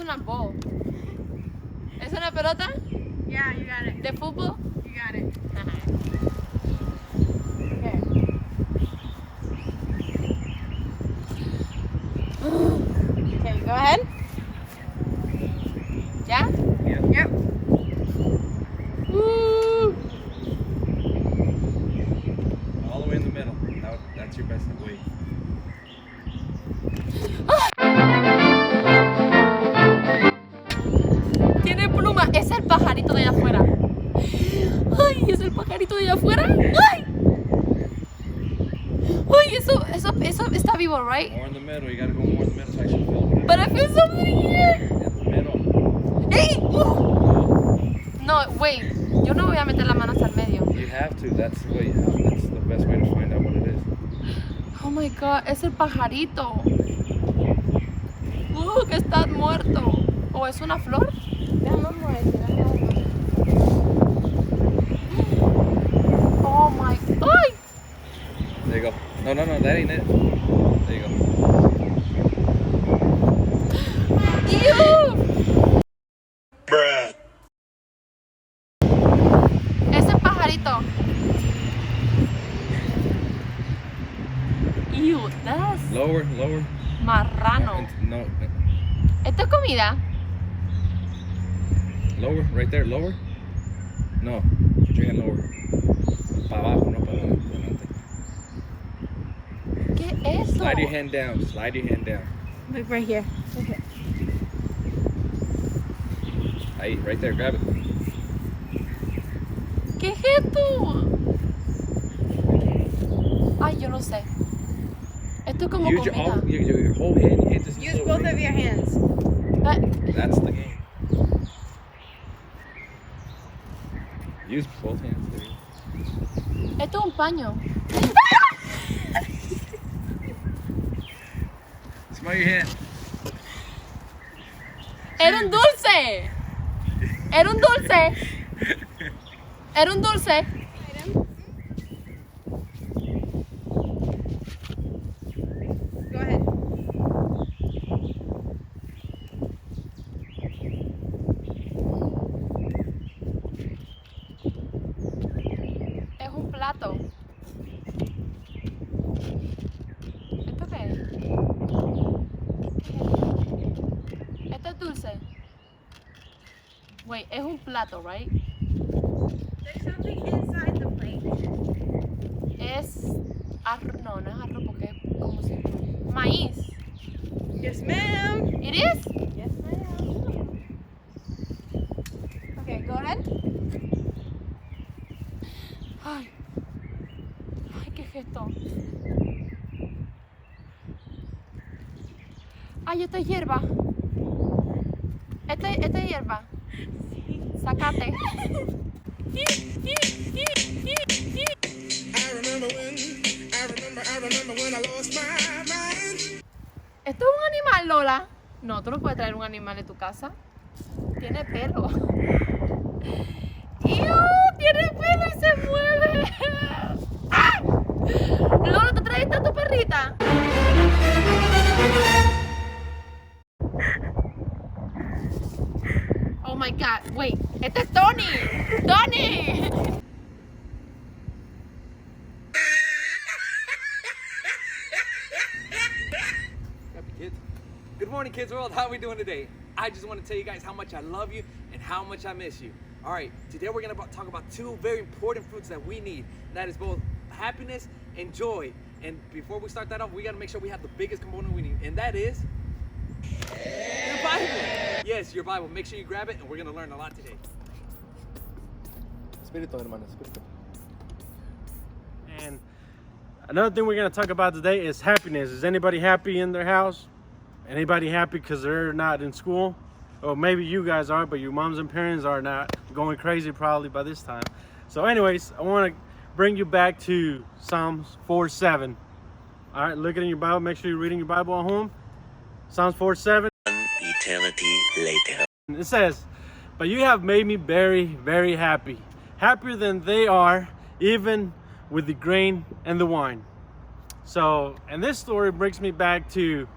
una ball. ¿Es una pelota? Yeah, you got it. ¿De fútbol? You got it. Ajá. Okay, go ahead. ¿Ya? Yep. All the way in the middle. That's your best way. Tiene pluma. Es el pajarito de allá afuera. Ay, es el pajarito de allá afuera. Ay. Ay, eso está vivo, right? More in the middle. You gotta go more in the middle so I should feel it. But I feel something here. In the middle. ¡Ey! No, wait. Yo no voy a meter la mano hasta el medio. You have to. That's the way. That's the best way to find out what it is. Oh my god, es el pajarito. Que está muerto. ¿O es una flor? Oh my. ¡Ay! There you go. No, that ain't it. There you go. ¡Ew! Es el pajarito. Ew, that's Lower. marrano. No. ¿Esto es comida? Lower. Right there. Lower. No. Put your hand lower. Para abajo, no para adelante. ¿Qué es eso? Slide your hand down. Slide your hand down. Look right here. Ahí, right there. Grab it. ¿Qué es esto? Ay, yo no sé. Esto es como Use comida. your whole hand. You hit this Use little both ring. of your hands. That's the game. Use both hands. There you go. Esto es un paño. Smell your hand. ¡Era un dulce! ¡Era un dulce! ¡Era un dulce! Go ahead. Es un plato. ¿Esto qué es? ¿Esto es dulce? Wait, es un plato, right? There's something inside the plate. Es arroz, no es arroz porque como si maíz. Yes, ma'am. It is? Yes, ma'am. Okay, go ahead. Ay, qué gesto. Ay, esta es hierba. Esta es hierba. Sacate. ¿Esto es un animal, Lola? No, tú no puedes traer un animal de tu casa. Tiene pelo. ¡Iu! Tiene pelo y se mueve. ¡Ah! Lola, ¿te trajiste a tu perrita? Oh my god, wait. Este es Tony. Tony. Happy kids. Good morning, Kids World. How are we doing today? I just want to tell you guys how much I love you and how much I miss you. All right, today we're going to talk about two very important fruits that we need. That is both happiness and joy. And before we start that off, we got to make sure we have the biggest component we need, and that is your Bible. Yes, your Bible. Make sure you grab it, and we're going to learn a lot today. Espíritu, hermano. Espíritu. And another thing we're going to talk about today is happiness. Is anybody happy in their house? Anybody happy because they're not in school? Or maybe you guys are, but your moms and parents are not going crazy probably by this time. So anyways, I want to bring you back to Psalms 4:7. All right, look at in your Bible. Make sure you're reading your Bible at home. Psalms 4:7. An eternity later. It says, "But you have made me very, very happy. Happier than they are, even with the grain and the wine." So, and this story brings me back to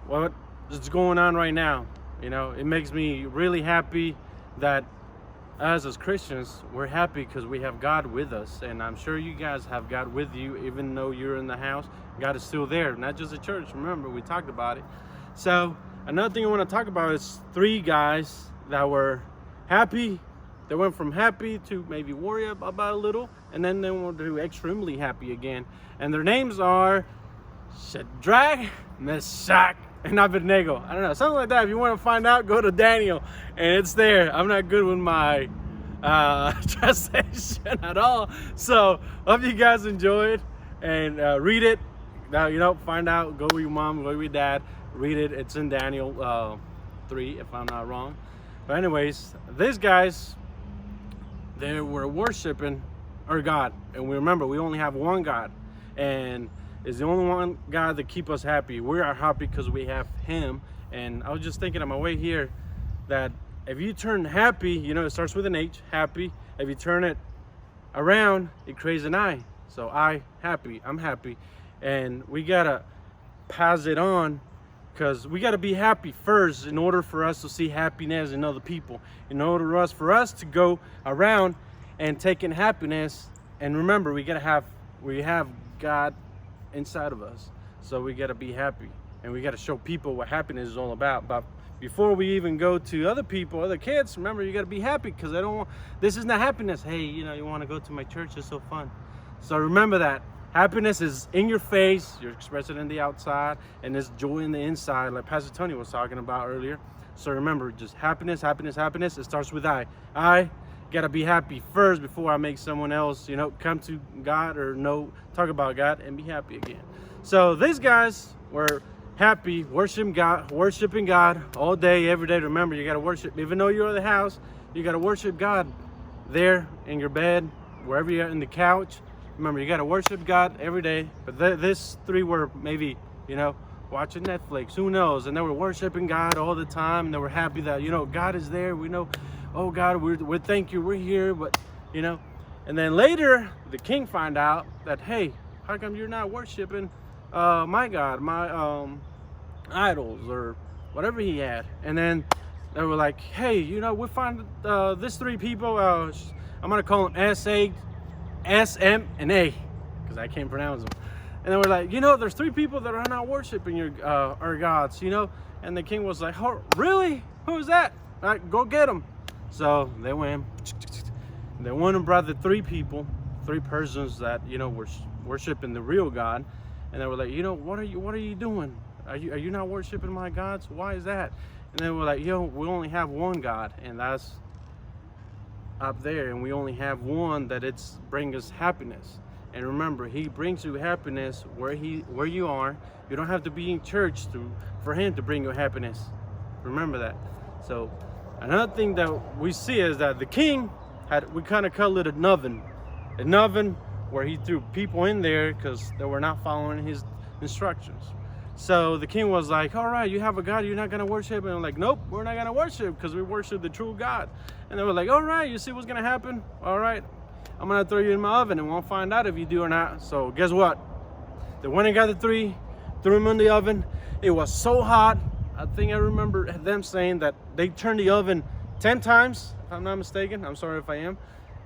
what is going on right now. You know, it makes me really happy that as Christians, we're happy because we have God with us. And I'm sure you guys have God with you, even though you're in the house. God is still there, not just the church. Remember, we talked about it. So another thing I want to talk about is 3 guys that were happy. They went from happy to maybe worry about a little, and then they went to extremely happy again. And their names are Shadrach, Meshach, and Abednego. I don't know, something like that. If you want to find out, go to Daniel, and it's there. I'm not good with my translation at all. So hope you guys enjoyed and read it. Now, you know, find out. Go with your mom, go with your dad. Read it. It's in Daniel 3, if I'm not wrong. But anyways, these guys, they were worshiping our God, and we remember we only have one God, and is the only one God that keep us happy. We are happy because we have Him. And I was just thinking on my way here that if you turn happy, you know, it starts with an H, happy. If you turn it around, it creates an I. So I, happy, I'm happy. And we gotta pass it on, because we gotta be happy first in order for us to see happiness in other people. In order for us to go around and take in happiness. And remember, we have God inside of us, so we got to be happy, and we got to show people what happiness is all about. But before we even go to other people, other kids, remember, you got to be happy, because I don't want, this is not happiness. Hey, you know, you want to go to my church, it's so fun. So remember that happiness is in your face, you're expressing it in the outside, and there's joy in the inside, like Pastor Tony was talking about earlier. So remember, just happiness, happiness, happiness. It starts with I gotta be happy first before I make someone else, you know, come to God or talk about God and be happy again. So these guys were happy, worshiping God all day, every day. Remember, you gotta worship, even though you're in the house, you gotta worship God there in your bed, wherever you're in the couch. Remember, you gotta worship God every day. But these 3 were maybe, you know, watching Netflix, who knows? And they were worshiping God all the time, and they were happy that, you know, God is there. We know, oh God, we thank you, we're here. But, you know, and then later the king find out that, hey, how come you're not worshiping my God, my idols, or whatever he had? And then they were like, hey, you know, we find these 3 people, I'm gonna call them S-A, S-M, and A, because I can't pronounce them. And then we're like, you know, there's 3 people that are not worshiping our gods, you know. And the king was like, oh, really? Who's that? All right, go get them. So they went and brought the 3 people, 3 persons that, you know, were worshiping the real God. And they were like, you know, what are you doing? Are you not worshiping my gods? Why is that? And they were like, yo, we only have one God, and that's up there, and we only have one that it's bring us happiness. And remember, He brings you happiness where you are. You don't have to be in church for Him to bring you happiness. Remember that. So another thing that we see is that the king we kind of call it an oven where he threw people in there because they were not following his instructions. So the king was like, all right, you have a God you're not going to worship? And I'm like, nope, we're not going to worship, because we worship the true God. And they were like, all right, you see what's going to happen? All right, I'm going to throw you in my oven, and we'll find out if you do or not. So guess what? They went and got the 3, threw them in the oven. It was so hot. I think I remember them saying that they turned the oven 10 times, if I'm not mistaken. I'm sorry if I am.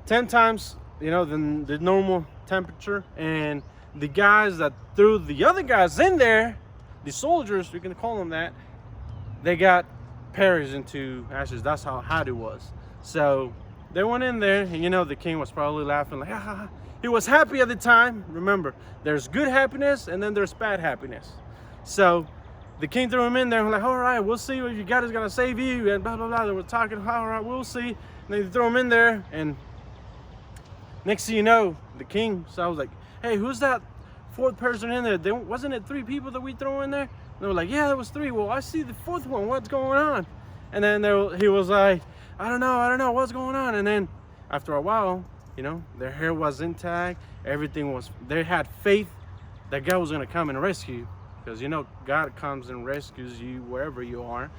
10 times, you know, than the normal temperature. And the guys that threw the other guys in there, the soldiers, you can call them that, they got perished into ashes. That's how hot it was. So they went in there, and, you know, the king was probably laughing like, ah. He was happy at the time. Remember, there's good happiness and then there's bad happiness. So the king threw him in there and like, all right, we'll see if your God is gonna save you, and blah blah blah. They were talking, all right, we'll see. And they throw him in there, and next thing you know, the king, so I was like, hey, who's that 4th person in there? Wasn't it 3 people that we throw in there? And they were like, yeah, there was 3. Well, I see the 4th one. What's going on? And then he was like, I don't know what's going on. And then after a while, you know, their hair was intact. Everything was, they had faith that God was going to come and rescue. Because, you know, God comes and rescues you wherever you are.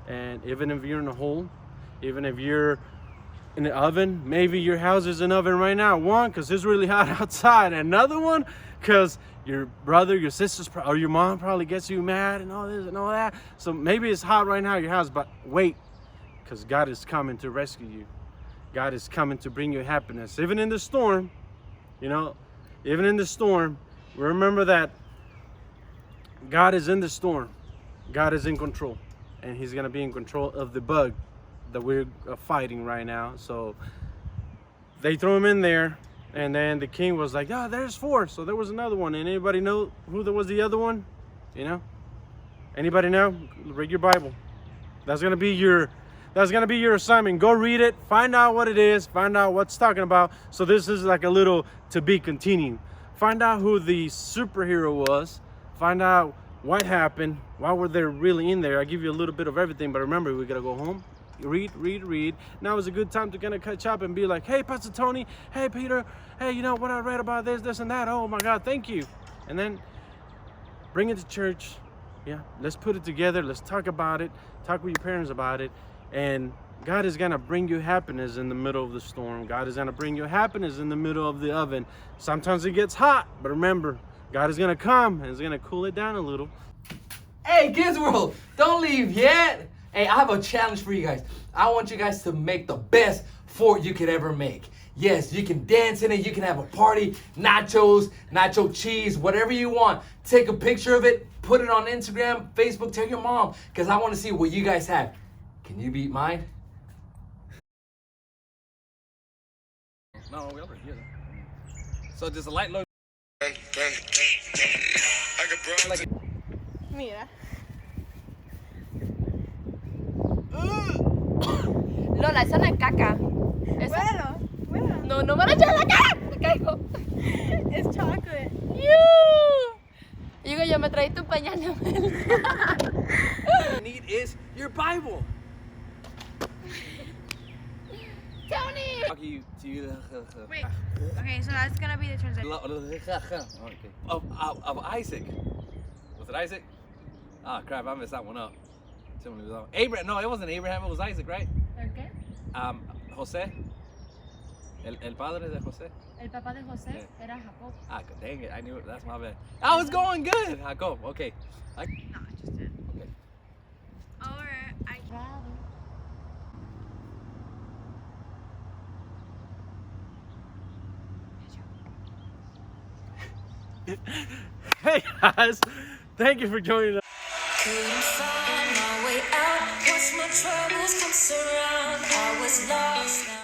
And even if you're in a hole, even if you're in the oven. Maybe your house is an oven right now. One, because it's really hot outside. Another one, because your brother, your sisters, or your mom probably gets you mad and all this and all that. So maybe it's hot right now in your house, but wait, because God is coming to rescue you. God is coming to bring you happiness. Even in the storm, you know, even in the storm, remember that God is in the storm. God is in control. And he's going to be in control of the bug that we're fighting right now. So they threw him in there, and then the king was like, "Oh, there's 4." So there was another one. And anybody know who there was the other one? You know? Anybody know? Read your Bible. That's gonna be your assignment. Go read it, find out what it is, find out what's talking about. So this is like a little to be continued. Find out who the superhero was, find out what happened, why were they really in there. I give you a little bit of everything, but remember, we gotta go home. Read. Now is a good time to kind of catch up and be like, "Hey, Pastor Tony, hey, Peter, hey, you know what I read about this and that. Oh my God, thank you." And then bring it to church. Yeah, let's put it together. Let's talk about it. Talk with your parents about it. And God is gonna bring you happiness in the middle of the storm. God is gonna bring you happiness in the middle of the oven. Sometimes it gets hot, but remember, God is gonna come and He's gonna cool it down a little. Hey, Kidz World, don't leave yet. Hey, I have a challenge for you guys. I want you guys to make the best fort you could ever make. Yes, you can dance in it, you can have a party, nachos, nacho cheese, whatever you want. Take a picture of it, put it on Instagram, Facebook, tell your mom, because I want to see what you guys have. Can you beat mine? No, we already did it. So just a light load. Mira. Lola, eso no es caca. Eso... Bueno. No me lo eches en la cara. Me caigo. It's chocolate. Digo, yo me trajiste un pañal de What you need is your Bible. Tony! Wait. Okay, so that's gonna be the translation. Okay. Of Isaac. Was it Isaac? Ah, crap, I messed that one up. Abraham. No, it wasn't Abraham, it was Isaac, right? ¿El qué? José. El padre de José. El papá de José era Jacob. Ah, dang it, I knew it. That's my bad. I was going good. Jacob, okay. No, I just did. Okay. Or I. Hey guys, thank you for joining us. Couldn't find my way out. Once my troubles come surround, I was lost.